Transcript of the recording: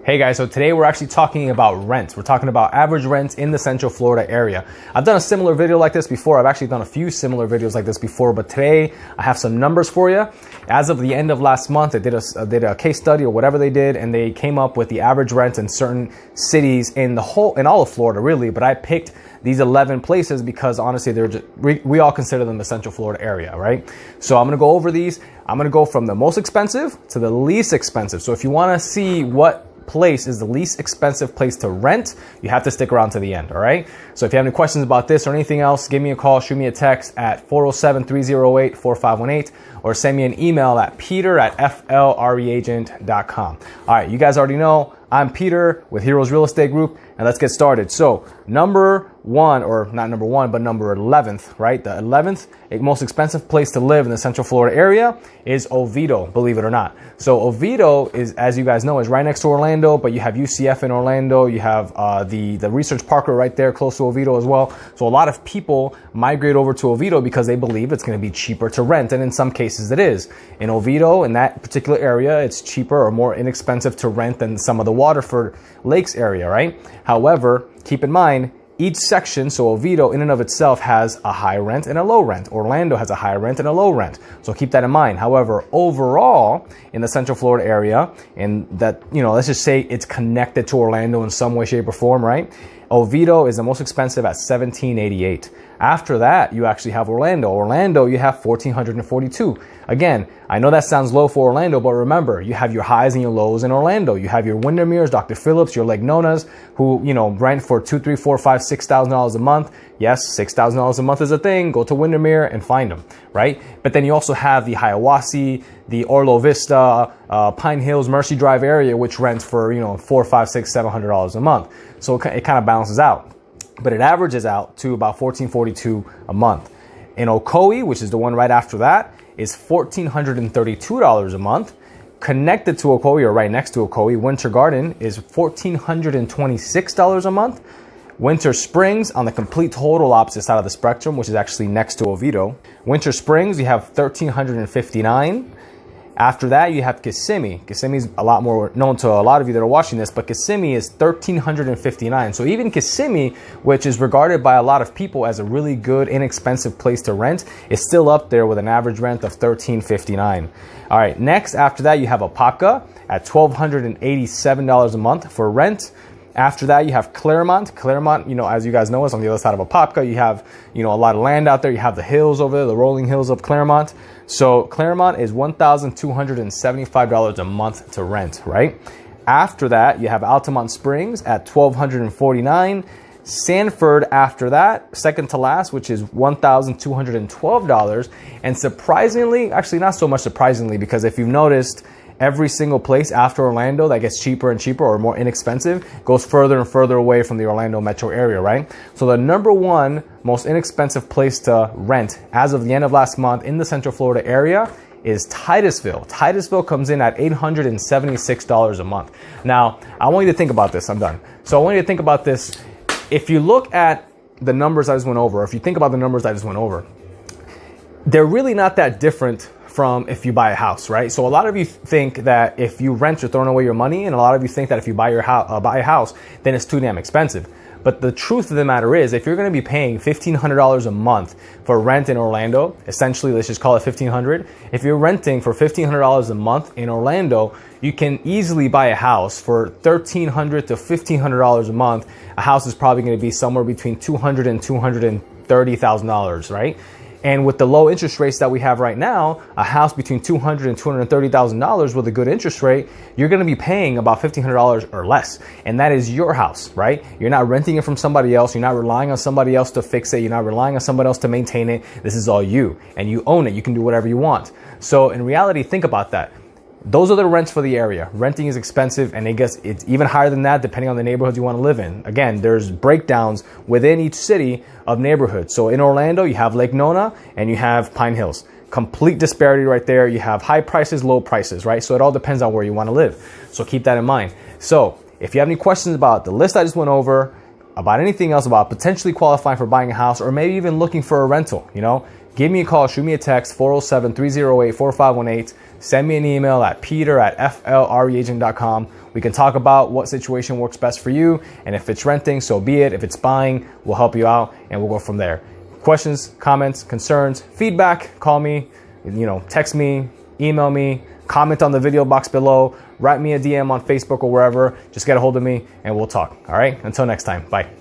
Hey guys, so today we're actually talking about rent. We're talking about average rents in the Central Florida area. I've done a similar video like this before. I've actually done a few similar videos like this before, but today I have some numbers for you. As of the end of last month, they did a case study or whatever they did, and they came up with the average rent in certain cities in all of Florida, really. But I picked these 11 places because honestly, we all consider them the Central Florida area, right? So I'm gonna go over these. I'm gonna go from the most expensive to the least expensive. So if you wanna see what place is the least expensive place to rent, you have to stick around to the end, all right? So if you have any questions about this or anything else, give me a call, shoot me a text at 407-308-4518 or send me an email at peter@flreagent.com. All right, you guys already know I'm Peter with Heroes Real Estate Group, and let's get started. So number one, or not number one, but number 11th, right? The 11th most expensive place to live in the Central Florida area is Oviedo, believe it or not. So Oviedo is, as you guys know, is right next to Orlando, but you have UCF in Orlando. You have the Research Parker right there close to Oviedo as well. So a lot of people migrate over to Oviedo because they believe it's going to be cheaper to rent. And in some cases it is. In Oviedo, in that particular area, it's cheaper or more inexpensive to rent than some of the Waterford Lakes area, right? However, keep in mind, each section, so Oviedo in and of itself has a high rent and a low rent. Orlando has a high rent and a low rent. So keep that in mind. However, overall in the Central Florida area, and that, let's just say it's connected to Orlando in some way, shape or form, right? Oviedo is the most expensive at $1,788. After that, you actually have Orlando. Orlando, you have $1,442. Again, I know that sounds low for Orlando, but remember, you have your highs and your lows in Orlando. You have your Windermere's, Dr. Phillips, your Lake Nonas, who, rent for $2,000, $3,000, $4,000, $5,000, $6,000 a month. Yes, $6,000 a month is a thing. Go to Windermere and find them, right? But then you also have the Hiawassee, the Orlo Vista, Pine Hills, Mercy Drive area, which rents for, $400, $500, $600, $700 a month. So it kind of balances out. But it averages out to about $1,442 a month. In Ocoee, which is the one right after that, is $1,432 a month. Connected to Ocoee or right next to Ocoee, Winter Garden is $1,426 a month. Winter Springs, on the complete total opposite side of the spectrum, which is actually next to Oviedo. Winter Springs, you have $1,359. After that, you have Kissimmee. Kissimmee is a lot more known to a lot of you that are watching this, but Kissimmee is $1,359. So even Kissimmee, which is regarded by a lot of people as a really good, inexpensive place to rent, is still up there with an average rent of $1,359. All right, next, after that, you have Apopka at $1,287 a month for rent. After that, you have Claremont. Claremont, as you guys know, is on the other side of Apopka. You have, a lot of land out there. You have the hills over there, the rolling hills of Claremont. So Claremont is $1,275 a month to rent, right? After that, you have Altamont Springs at $1,249. Sanford after that, second to last, which is $1,212. And surprisingly, actually not so much surprisingly, because if you've noticed, every single place after Orlando that gets cheaper and cheaper or more inexpensive goes further and further away from the Orlando metro area, right? So the number one most inexpensive place to rent as of the end of last month in the Central Florida area is Titusville. Titusville comes in at $876 a month. Now, I want you to think about this. I'm done. So I want you to think about this. If you look at the numbers I just went over, if you think about the numbers I just went over, they're really not that different from if you buy a house, right? So a lot of you think that if you rent, you're throwing away your money, and a lot of you think that if you buy a house, then it's too damn expensive. But the truth of the matter is, if you're going to be paying $1,500 a month for rent in Orlando, essentially, let's just call it $1,500. If you're renting for $1,500 a month in Orlando, you can easily buy a house for $1,300 to $1,500 a month. A house is probably going to be somewhere between $200,000 and $230,000, right? And with the low interest rates that we have right now, a house between $200,000 and $230,000 with a good interest rate, you're going to be paying about $1,500 or less. And that is your house, right? You're not renting it from somebody else. You're not relying on somebody else to fix it. You're not relying on somebody else to maintain it. This is all you, and you own it. You can do whatever you want. So in reality, think about that. Those are the rents for the area. Renting is expensive, and I guess it's even higher than that depending on the neighborhood you want to live in. Again, there's breakdowns within each city of neighborhoods. So in Orlando, you have Lake Nona and you have Pine Hills. Complete disparity right there. You have high prices, low prices, right? So it all depends on where you want to live. So keep that in mind. So if you have any questions about the list I just went over, about anything else, about potentially qualifying for buying a house, or maybe even looking for a rental, give me a call, shoot me a text, 407-308-4518. send me an email at peter@flreagent.com. We can talk about what situation works best for you, and if it's renting, so be it. If it's buying, we'll help you out, and we'll go from there. Questions, comments, concerns, feedback, call me, text me, email me, comment on the video box below, write me a DM on Facebook or wherever. Just get a hold of me, and we'll talk. All right? Until next time. Bye.